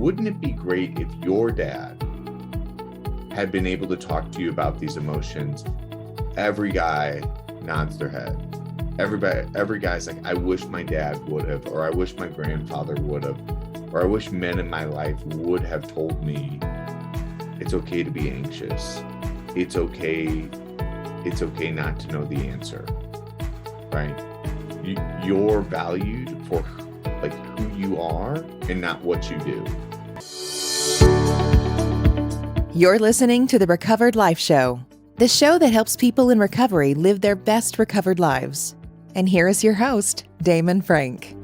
wouldn't it be great if your dad had been able to talk to you about these emotions? Every guy nods their head. Every guy's like, I wish my dad would have, or I wish my grandfather would have, or I wish men in my life would have told me it's okay to be anxious. It's okay not to know the answer, right? You're valued for like who you are and not what you do. You're listening to the Recovered Life Show, the show that helps people in recovery live their best recovered lives. And here is your host, Damon Frank.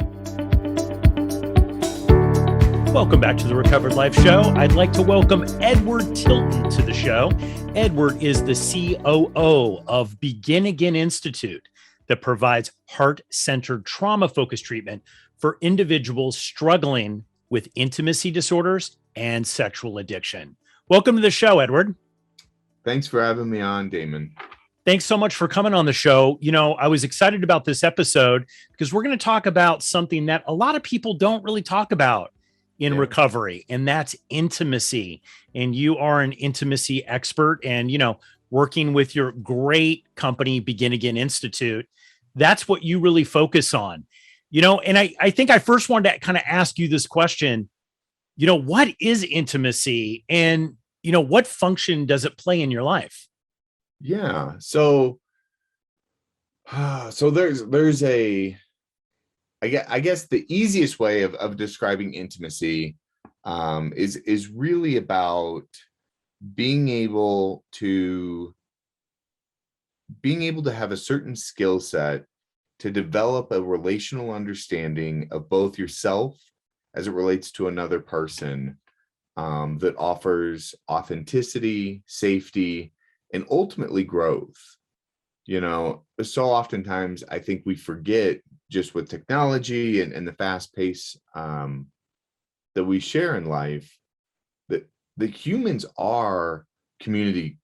Welcome back to the Recovered Life Show. I'd like to welcome Edward Tilton to the show. Edward is the COO of Begin Again Institute that provides heart-centered trauma-focused treatment for individuals struggling with intimacy disorders and sexual addiction. Welcome to the show, Edward. Thanks for having me on, Damon. Thanks so much for coming on the show. You know, I was excited about this episode because we're going to talk about something that a lot of people don't really talk about in recovery, and that's intimacy. And you are an intimacy expert, and, you know, working with your great company, Begin Again Institute, that's what you really focus on. You know, and I think I first wanted to kind of ask you this question, you know, what is intimacy, and, you know, what function does it play in your life? Yeah. So there's a, I guess the easiest way of describing intimacy is really about being able to have a certain skill set to develop a relational understanding of both yourself as it relates to another person, that offers authenticity, safety, and ultimately growth. You know, so oftentimes I think we forget, just with technology and the fast pace that we share in life, that the humans are community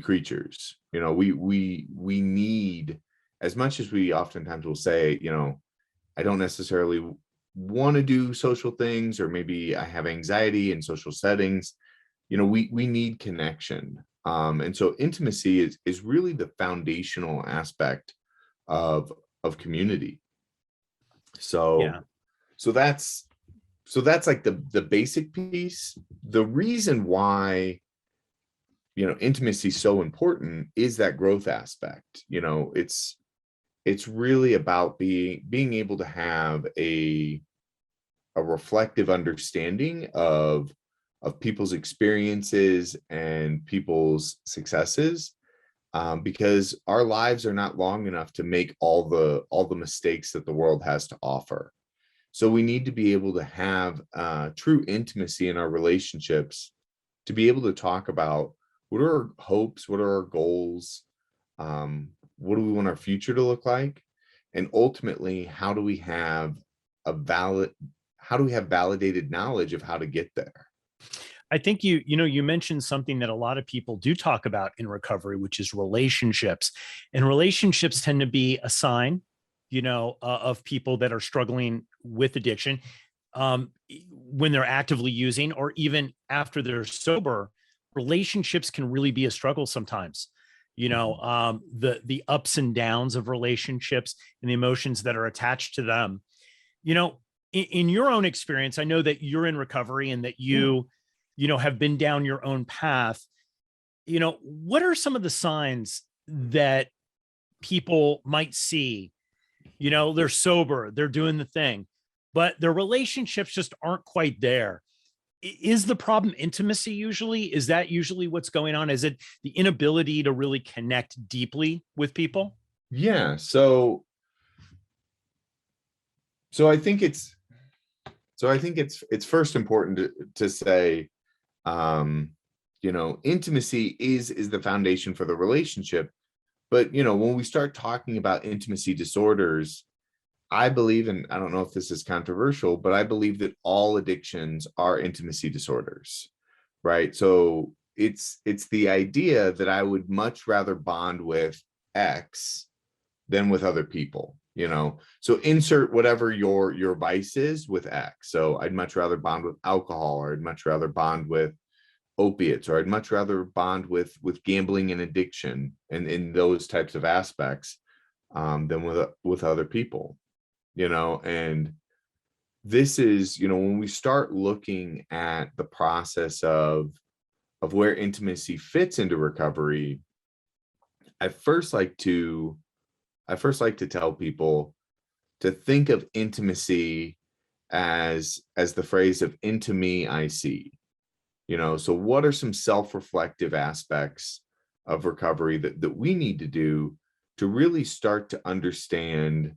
creatures. You know, we need, as much as we oftentimes will say, you know, I don't necessarily want to do social things, or maybe I have anxiety in social settings. You know, we need connection. And so intimacy is really the foundational aspect of community. So that's like the basic piece. The reason why, you know, intimacy is so important is that growth aspect. You know, it's really about being able to have a reflective understanding of people's experiences and people's successes, because our lives are not long enough to make all the mistakes that the world has to offer. So we need to be able to have true intimacy in our relationships, to be able to talk about what are our hopes, what are our goals, what do we want our future to look like, and ultimately, how do we have validated knowledge of how to get there. I think you mentioned something that a lot of people do talk about in recovery, which is relationships. And relationships tend to be a sign, you know, of people that are struggling with addiction, when they're actively using, or even after they're sober. Relationships can really be a struggle sometimes. You know, the ups and downs of relationships and the emotions that are attached to them. You know, in your own experience, I know that you're in recovery and that you know, have been down your own path. You know, what are some of the signs that people might see? You know, they're sober, they're doing the thing, but their relationships just aren't quite there. Is the problem intimacy usually? Is that usually what's going on? Is it the inability to really connect deeply with people? Yeah. So I think it's first important to say, you know, intimacy is the foundation for the relationship. But, you know, when we start talking about intimacy disorders, I believe, and I don't know if this is controversial, but I believe that all addictions are intimacy disorders, right? So it's the idea that I would much rather bond with X than with other people. So insert whatever your vice is with X. So I'd much rather bond with alcohol, or I'd much rather bond with opiates, or I'd much rather bond with gambling and addiction, and in those types of aspects, than with other people. And this is, when we start looking at the process of where intimacy fits into recovery, I first like to tell people to think of intimacy as the phrase of "into me I see." So what are some self-reflective aspects of recovery that we need to do to really start to understand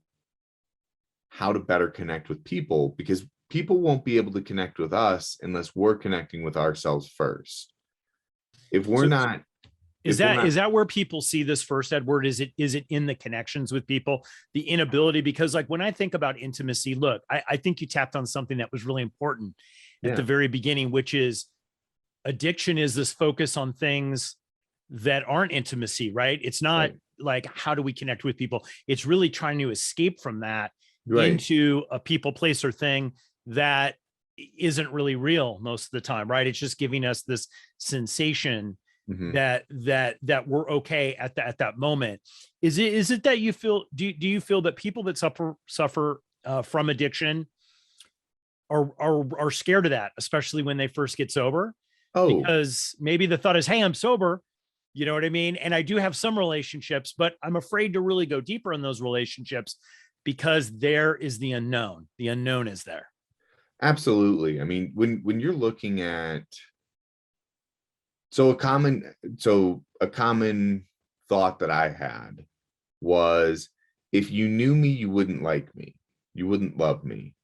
how to better connect with people? Because people won't be able to connect with us unless we're connecting with ourselves first. If we're So not, is that where people see this first, Edward? Is it in the connections with people, the inability? Because like when I think about intimacy, look, I think you tapped on something that was really important at the very beginning, which is addiction is this focus on things that aren't intimacy, right? It's not like, how do we connect with people? It's really trying to escape from that into a people, place, or thing that isn't really real most of the time, right? It's just giving us this sensation that we're okay at that moment. Is it that you feel, do you feel that people that suffer from addiction are scared of that, especially when they first get sober? Because maybe the thought is, hey, I'm sober, you know what I mean? And I do have some relationships, but I'm afraid to really go deeper in those relationships because there is the unknown. The unknown is there. Absolutely. I mean, when you're looking at, a common thought that I had was, if you knew me, you wouldn't like me. You wouldn't love me.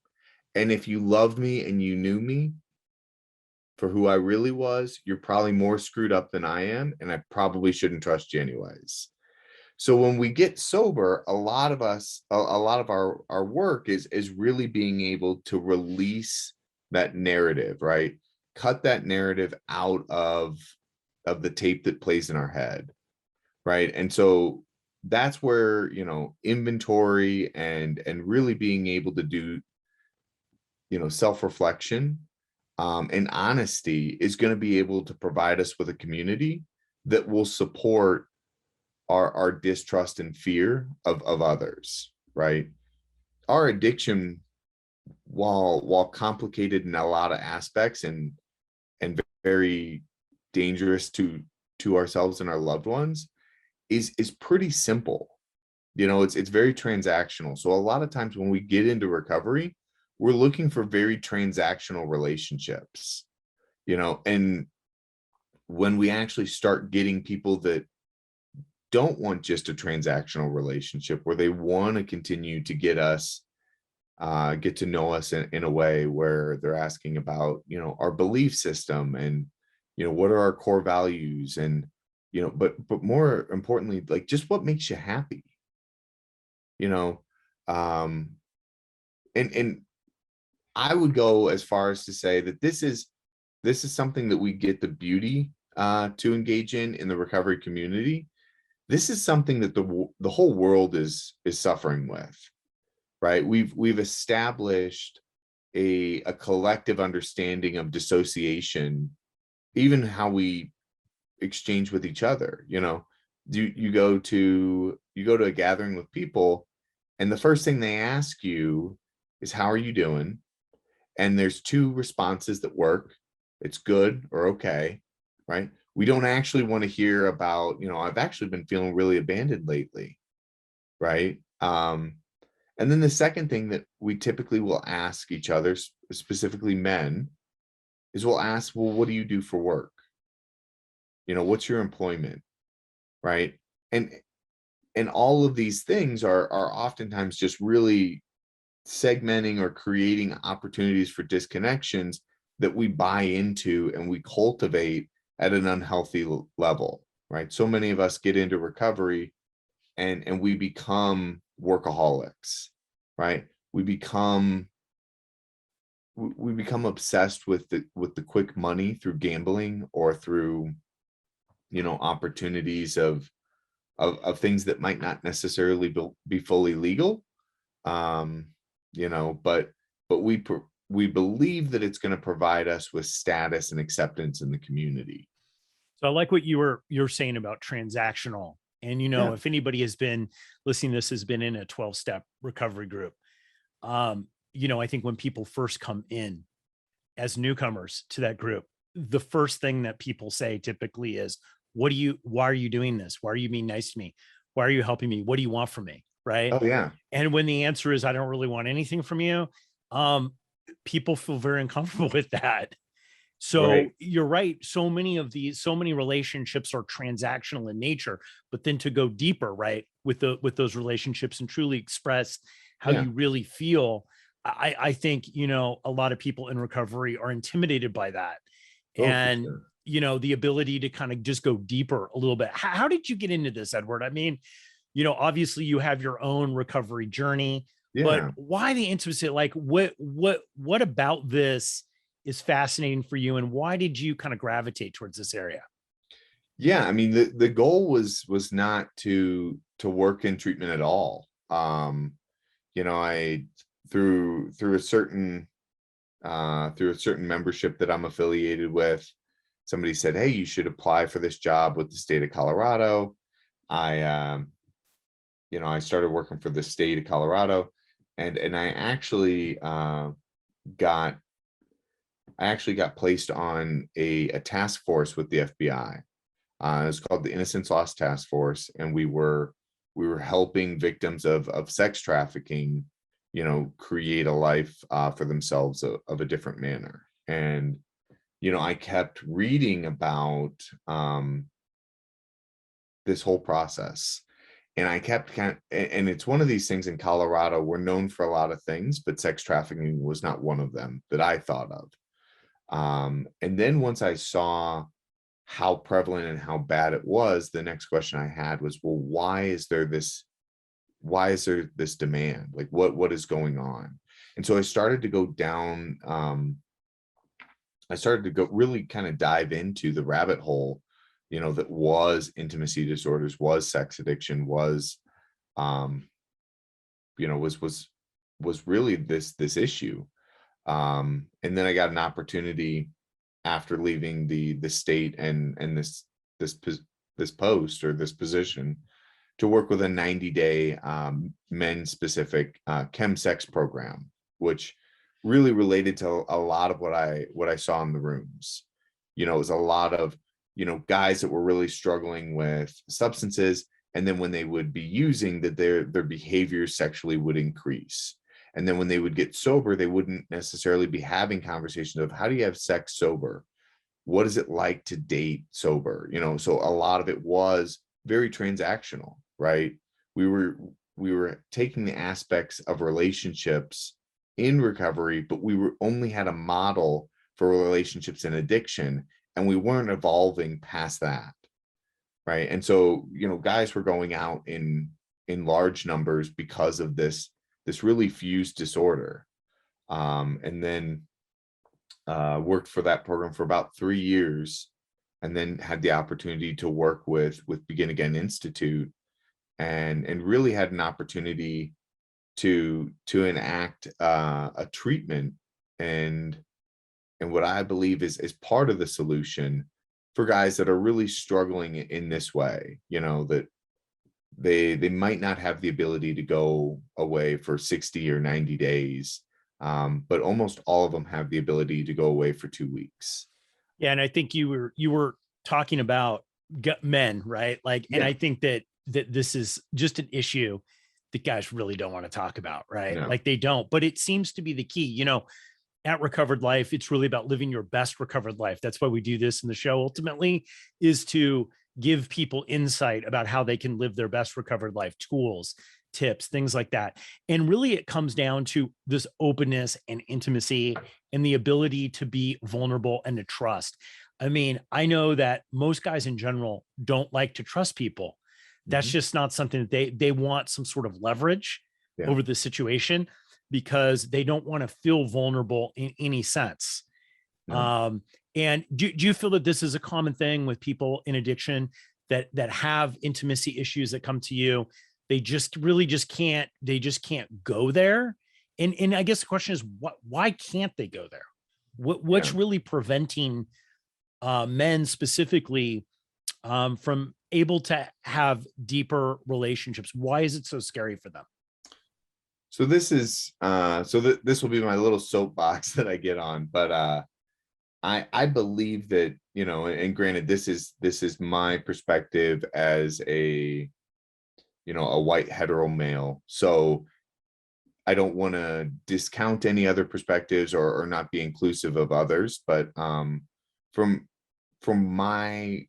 And if you loved me and you knew me for who I really was, you're probably more screwed up than I am, and I probably shouldn't trust you anyways. So when we get sober, a lot of our work is really being able to release that narrative, right? Cut that narrative out of the tape that plays in our head, right? And so that's where, inventory and really being able to do, self-reflection, and honesty is going to be able to provide us with a community that will support our distrust and fear of others, right? Our addiction, while complicated in a lot of aspects and very dangerous to ourselves and our loved ones, is pretty simple. It's very transactional. So a lot of times when we get into recovery, we're looking for very transactional relationships, and when we actually start getting people that don't want just a transactional relationship, where they want to continue to get to know us in a way where they're asking about, our belief system, and, what are our core values, and, but more importantly, like, just what makes you happy, and I would go as far as to say that this is something that we get the beauty to engage in the recovery community. This is something that the whole world is suffering with, right? We've established a collective understanding of dissociation, even how we exchange with each other. You go to a gathering with people, and the first thing they ask you is, how are you doing? And there's two responses that work. It's good or okay, right? We don't actually want to hear about, I've actually been feeling really abandoned lately, right? And then the second thing that we typically will ask each other, specifically men, is we'll ask, well, what do you do for work? What's your employment, right? And all of these things are oftentimes just really segmenting or creating opportunities for disconnections that we buy into and we cultivate at an unhealthy level, right? So many of us get into recovery and we become workaholics, right? We become obsessed with the quick money through gambling, or through, opportunities of things that might not necessarily be fully legal, You know, but we believe that it's going to provide us with status and acceptance in the community. So I like what you're saying about transactional. And Yeah. if anybody has been listening to this, has been in a 12-step recovery group, I think when people first come in as newcomers to that group, the first thing that people say typically is, why are you doing this? Why are you being nice to me? Why are you helping me? What do you want from me? Right. Oh yeah. And when the answer is, I don't really want anything from you, people feel very uncomfortable with that. So Right. you're right. So many relationships are transactional in nature, but then to go deeper, right, with those relationships and truly express how Yeah. you really feel, I think, a lot of people in recovery are intimidated by that. Oh, for And, sure. the ability to kind of just go deeper a little bit. How did you get into this, Edward? I mean, obviously you have your own recovery journey, but Yeah. why the intimacy? Like what about this is fascinating for you, and why did you kind of gravitate towards this area? Yeah. I mean, the goal was not to work in treatment at all. I through a certain membership that I'm affiliated with, somebody said, "Hey, you should apply for this job with the state of Colorado." I I started working for the state of Colorado, and got I actually got placed on a task force with the FBI. It's called the Innocence Lost Task Force, and we were helping victims of sex trafficking, create a life for themselves of a different manner. And I kept reading about this whole process, and I kept and it's one of these things in Colorado. We're known for a lot of things, but sex trafficking was not one of them that I thought of. And then once I saw how prevalent and how bad it was, the next question I had was, well, why is there this demand? Like what is going on? And so I started to go down, I started to go really kind of dive into the rabbit hole, that was intimacy disorders, was sex addiction, um, was really this issue. And then I got an opportunity after leaving the state and this post or this position to work with a 90-day men specific chemsex program, which really related to a lot of what I saw in the rooms. It was a lot of guys that were really struggling with substances, and then when they would be using that, their behaviors sexually would increase. And then when they would get sober, they wouldn't necessarily be having conversations of, how do you have sex sober? What is it like to date sober? So a lot of it was very transactional, right? We were taking the aspects of relationships in recovery, but only had a model for relationships in addiction, and we weren't evolving past that, right? And so, guys were going out in large numbers because of this really fused disorder. And then worked for that program for about 3 years, and then had the opportunity to work with Begin Again Institute, and really had an opportunity to enact a treatment, and what I believe is part of the solution for guys that are really struggling in this way, that they might not have the ability to go away for 60 or 90 days, but almost all of them have the ability to go away for 2 weeks. Yeah, and I think you were talking about men, right? Like, and Yeah. I think that this is just an issue that guys really don't want to talk about, right? No. Like they don't, but it seems to be the key. At Recovered Life, it's really about living your best recovered life. That's why we do this in the show. Ultimately, is to give people insight about how they can live their best recovered life, tools, tips, things like that. And really, it comes down to this openness and intimacy and the ability to be vulnerable and to trust. I mean, I know that most guys in general don't like to trust people. That's Mhm. just not something that they want some sort of leverage Yeah. over the situation, because they don't want to feel vulnerable in any sense. No. Um, and do you feel that this is a common thing with people in addiction that have intimacy issues that come to you? They just really just can't, they just can't go there. And I guess the question is, why can't they go there? What's Yeah. really preventing men specifically from able to have deeper relationships? Why is it so scary for them? So this is this will be my little soapbox that I get on, but I believe that, you know, and granted, this is my perspective as a, you know, a white hetero male. So I don't want to discount any other perspectives or not be inclusive of others, but from my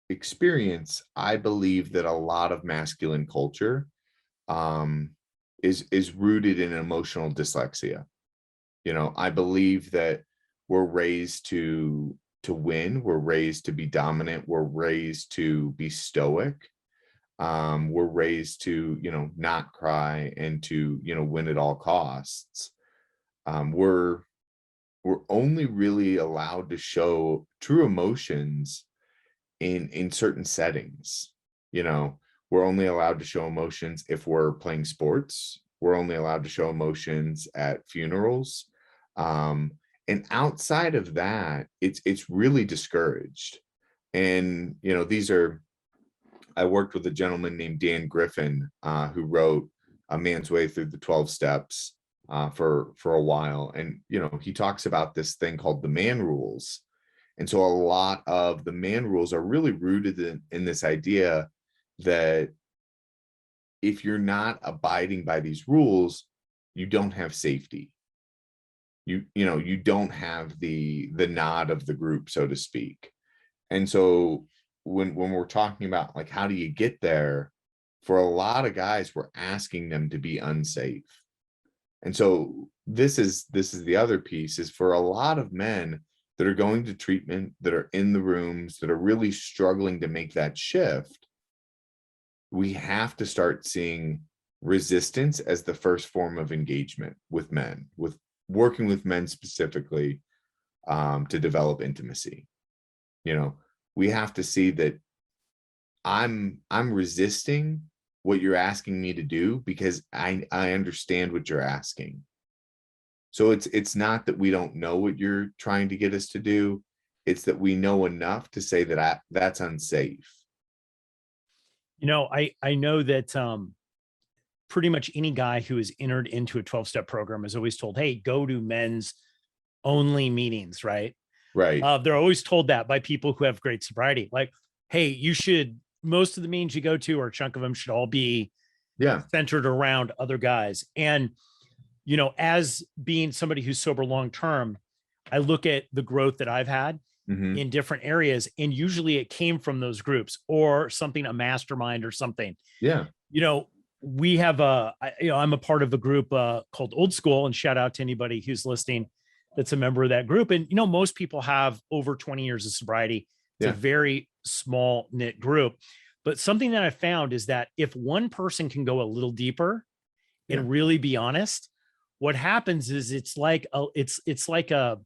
experience, I believe that a lot of masculine culture um is rooted in emotional dyslexia. You know, I believe that we're raised to win, we're raised to be dominant, we're raised to be stoic. We're raised to, you know, not cry and to, you know, win at all costs. We're only really allowed to show true emotions in certain settings. You know, we're only allowed to show emotions if we're playing sports. We're only allowed to show emotions at funerals. And outside of that, it's really discouraged. And you know, I worked with a gentleman named Dan Griffin, who wrote A Man's Way Through the 12 Steps for a while. And you know, he talks about this thing called the man rules. And so a lot of the man rules are really rooted in this idea that if you're not abiding by these rules, you don't have safety. You know, you don't have the nod of the group, so to speak. And so when we're talking about like how do you get there, for a lot of guys, we're asking them to be unsafe. And so this is the other piece, is for a lot of men that are going to treatment, that are in the rooms, that are really struggling to make that shift, we have to start seeing resistance as the first form of engagement with men, with working with men specifically, to develop intimacy. You know, we have to see that I'm resisting what you're asking me to do because I understand what you're asking. So it's not that we don't know what you're trying to get us to do. It's that we know enough to say that that's unsafe. You know, I know that pretty much any guy who has entered into a 12-step program is always told, hey, go to men's only meetings, right? Right. They're always told that by people who have great sobriety. Like, hey, you should, most of the meetings you go to, or a chunk of them, should all be Yeah. centered around other guys. And, you know, as being somebody who's sober long term, I look at the growth that I've had Hmm. in different areas, and usually it came from those groups or something, a mastermind or something. Yeah. You know, we have I'm a part of a group called Old School, and shout out to anybody who's listening that's a member of that group. And, you know, most people have over 20 years of sobriety. It's a Yeah. very small knit group. But something that I found is that if one person can go a little deeper Yeah. and really be honest, what happens is it's like it's like a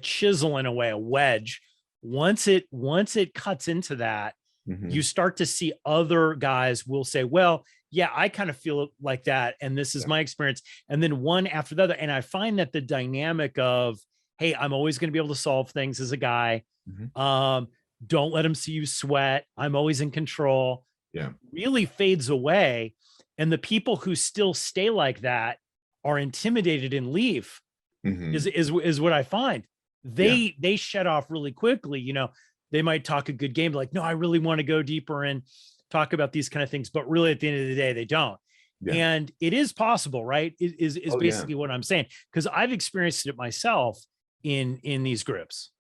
chisel, in a way, a wedge. Once it cuts into that, Hmm. you start to see other guys will say, well, yeah, I kind of feel like that, and this is Yeah. my experience. And then one after the other. And I find that the dynamic of, hey, I'm always going to be able to solve things as a guy. Hmm. Um, don't let them see you sweat. I'm always in control, Yeah. really fades away. And the people who still stay like that are intimidated and leave, Hmm. is what I find. Yeah. They shut off really quickly. You know, they might talk a good game, like, no, I really want to go deeper and talk about these kind of things, but really at the end of the day, they don't. Yeah. And it is possible, right? Is Oh yeah. basically what I'm saying, because I've experienced it myself in these groups.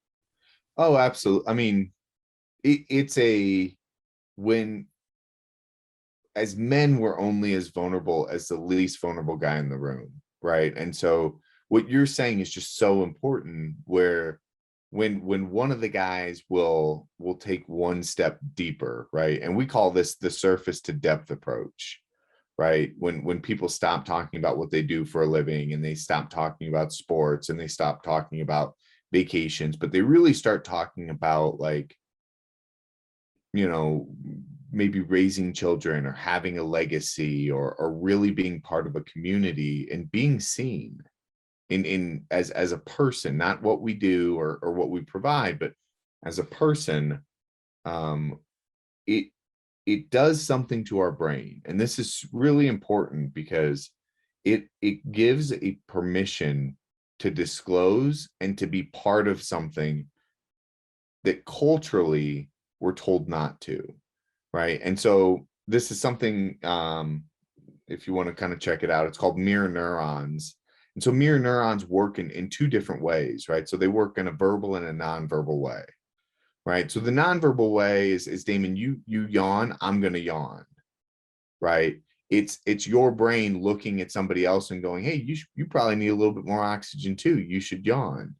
Oh, absolutely. I mean, it's a when as men, we're only as vulnerable as the least vulnerable guy in the room, right? And so what you're saying is just so important, where when one of the guys will take one step deeper, right? And we call this the surface to depth approach, right? When people stop talking about what they do for a living, and they stop talking about sports, and they stop talking about vacations, but they really start talking about, like, you know, maybe raising children or having a legacy or really being part of a community and being seen in as a person, not what we do or what we provide, but as a person, um, it it does something to our brain. And this is really important because it gives a permission to disclose and to be part of something that culturally we're told not to, right? And so this is something, if you want to kind of check it out, it's called mirror neurons. And so mirror neurons work in two different ways, right? So they work in a verbal and a nonverbal way, right? So the nonverbal way is Damon, you yawn, I'm gonna yawn, right? It's your brain looking at somebody else and going, hey, you probably need a little bit more oxygen too. You should yawn.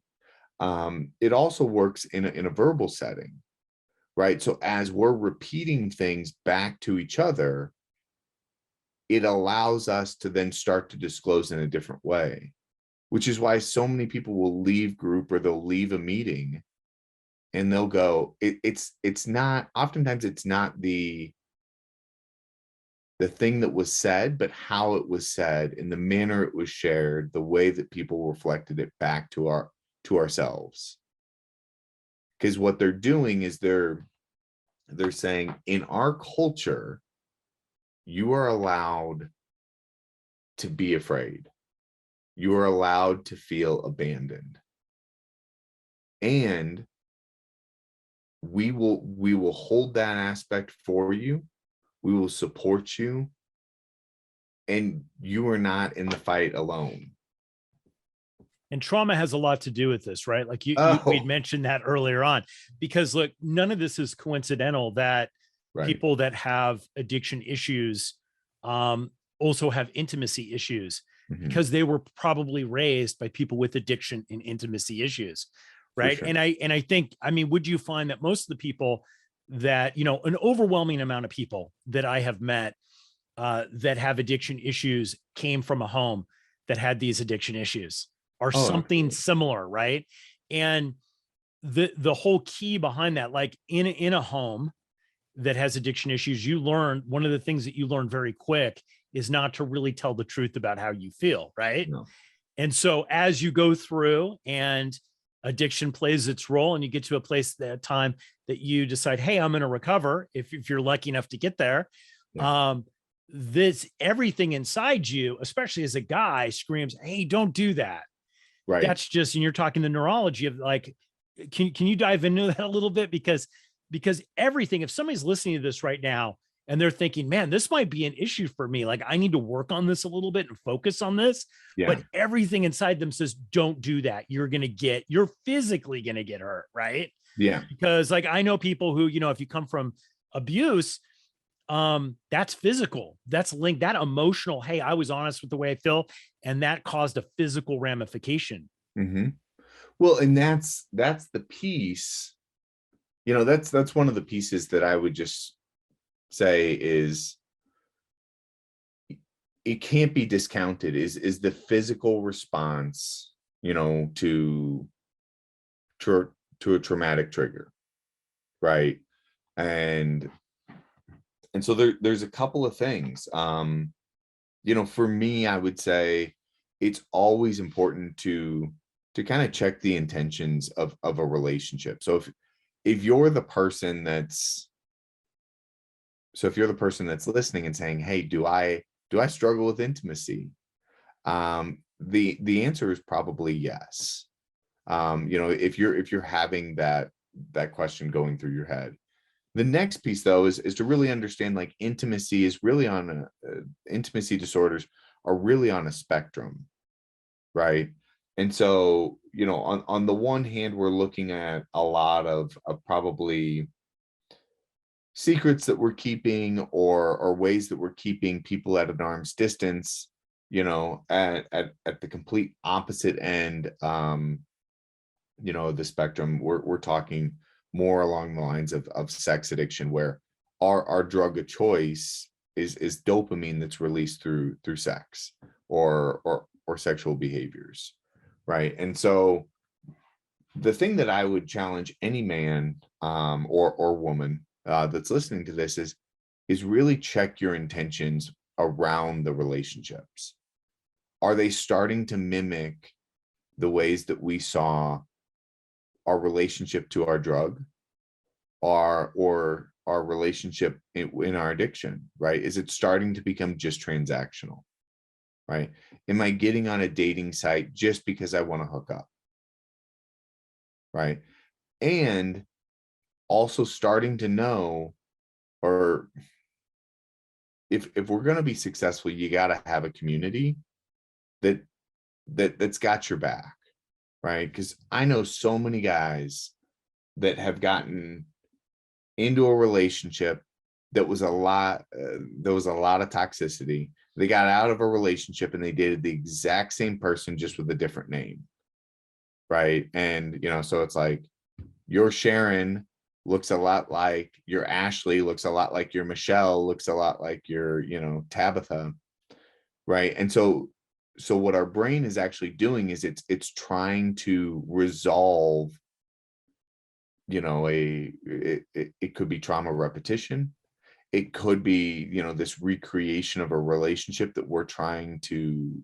It also works in a verbal setting, right? So as we're repeating things back to each other, it allows us to then start to disclose in a different way, which is why so many people will leave group or they'll leave a meeting and they'll go, it's not, oftentimes it's not the thing that was said, but how it was said, in the manner it was shared, the way that people reflected it back to ourselves. Because what they're doing is they're saying, in our culture, you are allowed to be afraid. You are allowed to feel abandoned. And we will hold that aspect for you. We will support you. And you are not in the fight alone. And trauma has a lot to do with this, right? Like we'd mentioned that earlier on, because look, none of this is coincidental that people that have addiction issues also have intimacy issues, because they were probably raised by people with addiction and intimacy issues, right? Sure. And I think, I mean, would you find that most of the people that, an overwhelming amount of people that I have met that have addiction issues came from a home that had these addiction issues, or something similar, right? And the whole key behind that, like in a home that has addiction issues, you learn, one of the things that you learn very quick is not to really tell the truth about how you feel, right? No. And so as you go through and addiction plays its role, and you get to a place that time that you decide, hey, I'm going to recover, if you're lucky enough to get there, this everything inside you, especially as a guy, screams, hey, don't do that. Right. That's just, and you're talking the neurology of like, can you dive into that a little bit? Because everything, if somebody's listening to this right now and they're thinking, man, this might be an issue for me, like I need to work on this a little bit and focus on this. Yeah. But everything inside them says, don't do that. You're physically going to get hurt. Right. Yeah. Because like, I know people who, if you come from abuse, that's physical, that's linked, that emotional, hey, I was honest with the way I feel, and that caused a physical ramification. Well, and that's the piece, that's one of the pieces that I would just say is, it can't be discounted, is the physical response, to a traumatic trigger, right? And so there's a couple of things. For me, I would say it's always important to kind of check the intentions of a relationship. So if you're the person that's listening and saying, hey, do I struggle with intimacy? The answer is probably yes. If you're having that question going through your head. The next piece, though, is to really understand, like, intimacy is really intimacy disorders are really on a spectrum, right? And so, on the one hand, we're looking at a lot of probably secrets that we're keeping or ways that we're keeping people at an arm's distance, at the complete opposite end, the spectrum. We're talking more along the lines of sex addiction, where our drug of choice is dopamine that's released through sex or sexual behaviors, right? And so the thing that I would challenge any man or woman that's listening to this is, is really check your intentions around the relationships. Are they starting to mimic the ways that we saw our relationship to our drug, or our relationship in our addiction, right? Is it starting to become just transactional, right? Am I getting on a dating site just because I want to hook up, right? And also starting to know, or if we're going to be successful, you got to have a community that's got your back, right? Because I know so many guys that have gotten into a relationship that was a lot there was a lot of toxicity. They got out of a relationship and they dated the exact same person, just with a different name, right? And so it's like, your Sharon looks a lot like your Ashley, looks a lot like your Michelle, looks a lot like your Tabitha, right? And so what our brain is actually doing is it's trying to resolve, it could be trauma repetition. It could be, this recreation of a relationship that we're trying to,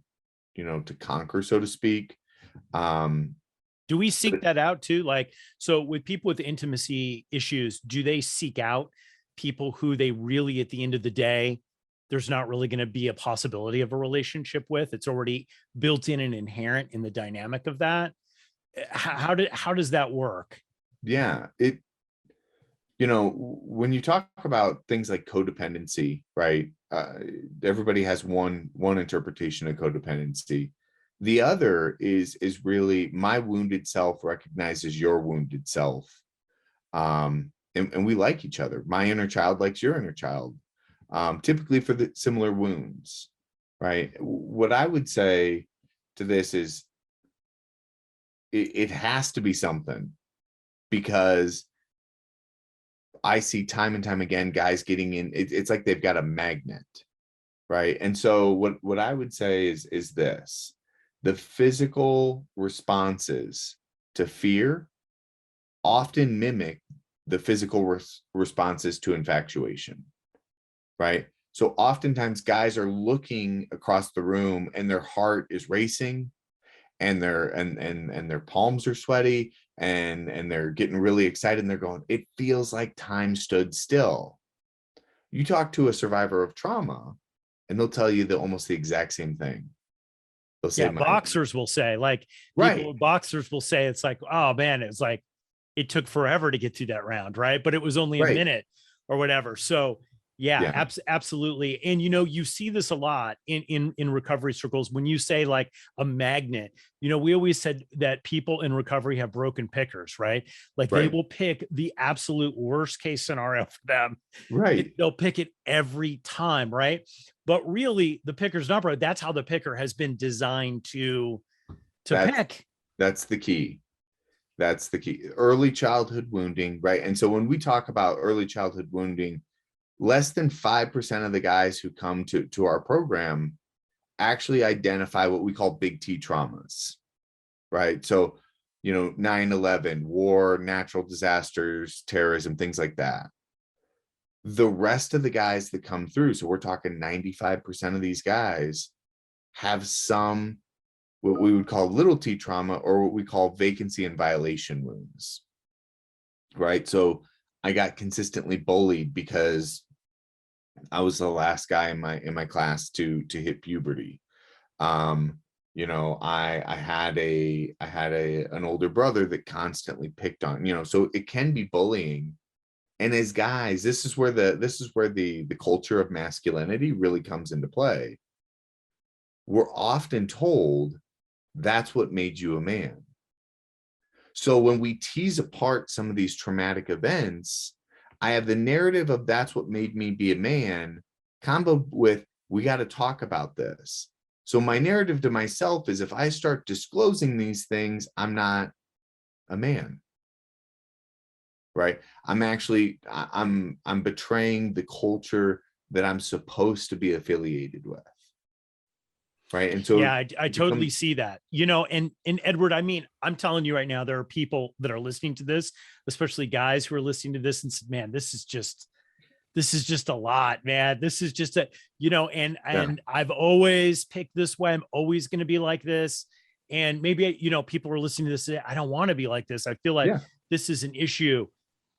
to conquer, so to speak. Do we seek that out too? Like, so with people with intimacy issues, do they seek out people who they really, at the end of the day, there's not really going to be a possibility of a relationship with? It's already built in and inherent in the dynamic of that. How does that work? Yeah, when you talk about things like codependency, right? Everybody has one interpretation of codependency. The other is really, my wounded self recognizes your wounded self. And we like each other. My inner child likes your inner child, typically for the similar wounds, right? What I would say to this is, it has to be something, because I see time and time again guys getting in. It's like they've got a magnet, right? And so what I would say is this: the physical responses to fear often mimic the physical responses to infatuation, right? So oftentimes guys are looking across the room and their heart is racing, and their palms are sweaty, and they're getting really excited, and they're going, it feels like time stood still. You talk to a survivor of trauma and they'll tell you almost the exact same thing. They'll say, Boxers will say, like, right, boxers will say, it's like, oh man, it's like, it took forever to get through that round, right? But it was only a right, minute or whatever. So yeah, yeah, absolutely. And you see this a lot in recovery circles when you say like a magnet. We always said that people in recovery have broken pickers, right? Like they right, will pick the absolute worst case scenario for them. right. They'll pick it every time, right? But really, the picker's not broken. That's how the picker has been designed to That's pick. that's the key. That's the key. Early childhood wounding, right? And so when we talk about early childhood wounding, less than 5% of the guys who come to our program actually identify what we call big T traumas, right? So, 9/11, war, natural disasters, terrorism, things like that. The rest of the guys that come through, so we're talking 95% of these guys, have some, what we would call little T trauma, or what we call vacancy and violation wounds, right? So I got consistently bullied because I was the last guy in my class to hit puberty. I had an older brother that constantly picked on, so it can be bullying. And as guys, this is where the culture of masculinity really comes into play. We're often told that's what made you a man. So when we tease apart some of these traumatic events, I have the narrative of that's what made me be a man, combo with, we got to talk about this. So my narrative to myself is, if I start disclosing these things, I'm not a man, right? I'm betraying the culture that I'm supposed to be affiliated with, right? And so Yeah, I totally see that. And Edward, I mean, I'm telling you right now, there are people that are listening to this, especially guys who are listening to this and said, man, this is just this is just a lot, man. This is just a, and Yeah. I've always picked this way. I'm always going to be like this. And maybe, people are listening to this. I don't want to be like this. I feel like Yeah. this is an issue.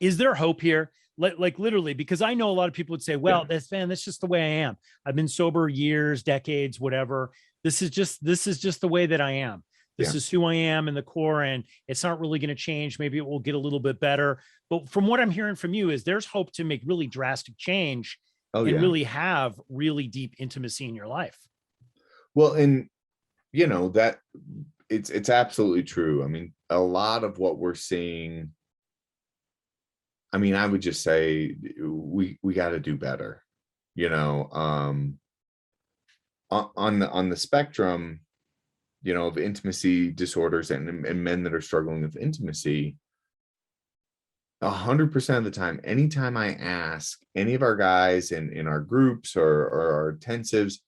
Is there hope here? Like literally, because I know a lot of people would say, well, that's just the way I am. I've been sober years, decades, whatever. This is just the way that I am. This Yeah. is who I am in the core, and it's not really going to change. Maybe it will get a little bit better. But from what I'm hearing from you is there's hope to make really drastic change Oh and yeah. really have really deep intimacy in your life. Well, and that it's absolutely true. I mean, a lot of what we're seeing, I mean, I would just say we got to do better. On the spectrum, of intimacy disorders and men that are struggling with intimacy, 100% of the time, anytime I ask any of our guys in our groups or our intensives,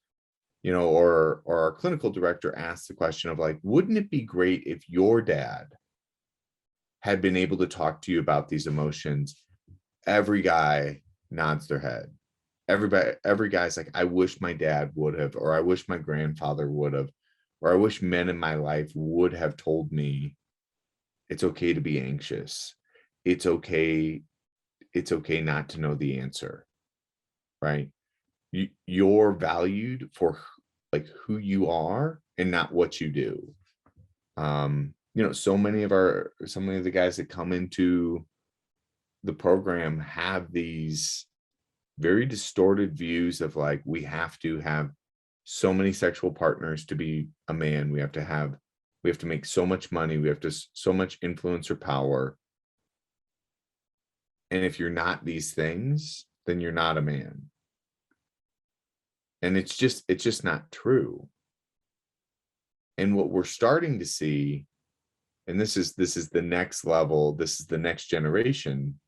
or our clinical director asks the question of like, wouldn't it be great if your dad had been able to talk to you about these emotions? Every guy nods their head. Every guy's like, I wish my dad would have, or I wish my grandfather would have, or I wish men in my life would have told me it's okay to be anxious. It's okay not to know the answer, right? You're valued for like who you are and not what you do. So many of the guys that come into the program have these very distorted views of like, we have to have so many sexual partners to be a man. We have to make so much money. We have to so much influence or power. And if you're not these things, then you're not a man. And it's just not true. And what we're starting to see, and this is the next level, this is the next generation.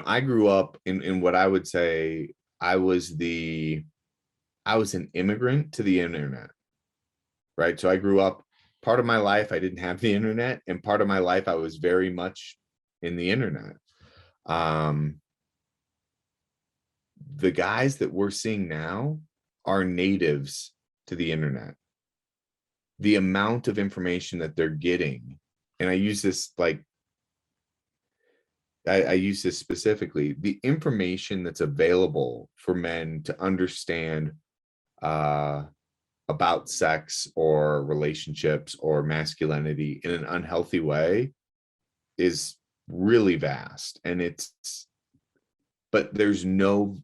I grew up in what I would say I was an immigrant to the internet, right? So I grew up, part of my life I didn't have the internet, and part of my life I was very much in the internet. The guys that we're seeing now are natives to the internet. The amount of information that they're getting, and I use this specifically, the information that's available for men to understand about sex or relationships or masculinity in an unhealthy way is really vast. And but there's no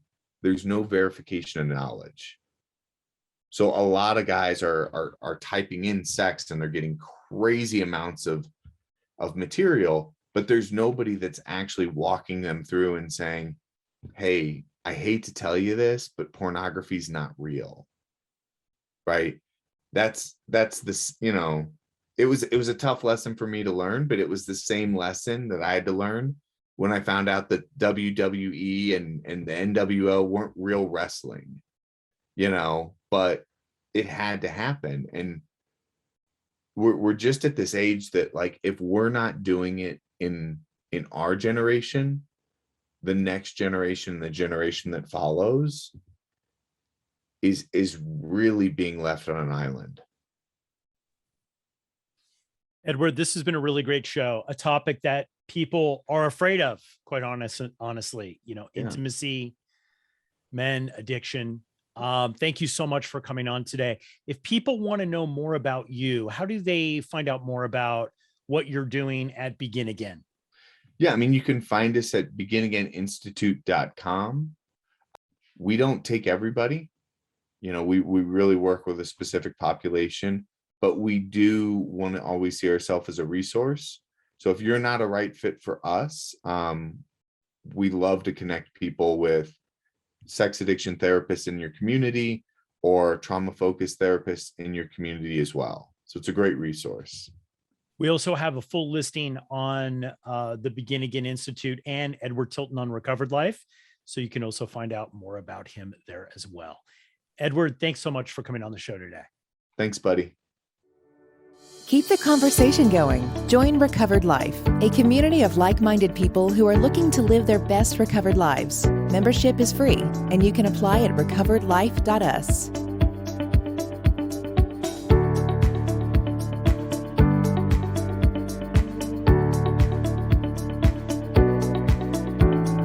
verification of knowledge. So a lot of guys are typing in sex and they're getting crazy amounts of material, but there's nobody that's actually walking them through and saying, hey, I hate to tell you this, but pornography is not real. Right? That's this, it was a tough lesson for me to learn, but it was the same lesson that I had to learn when I found out that WWE and the NWO weren't real wrestling, but it had to happen. And we're just at this age that, like, if we're not doing it in our generation, the next generation, the generation that follows, is really being left on an island. Edward, this has been a really great show, a topic that people are afraid of, quite honestly, intimacy, men, addiction. Thank you so much for coming on today. If people want to know more about you, how do they find out more about what you're doing at Begin Again? Yeah, I mean, you can find us at beginagaininstitute.com. We don't take everybody. We really work with a specific population, but we do want to always see ourselves as a resource. So if you're not a right fit for us, we love to connect people with sex addiction therapists in your community or trauma-focused therapists in your community as well. So it's a great resource. We also have a full listing on the Begin Again Institute and Edward Tilton on Recovered Life. So you can also find out more about him there as well. Edward, thanks so much for coming on the show today. Thanks, buddy. Keep the conversation going. Join Recovered Life, a community of like-minded people who are looking to live their best recovered lives. Membership is free, and you can apply at recoveredlife.us.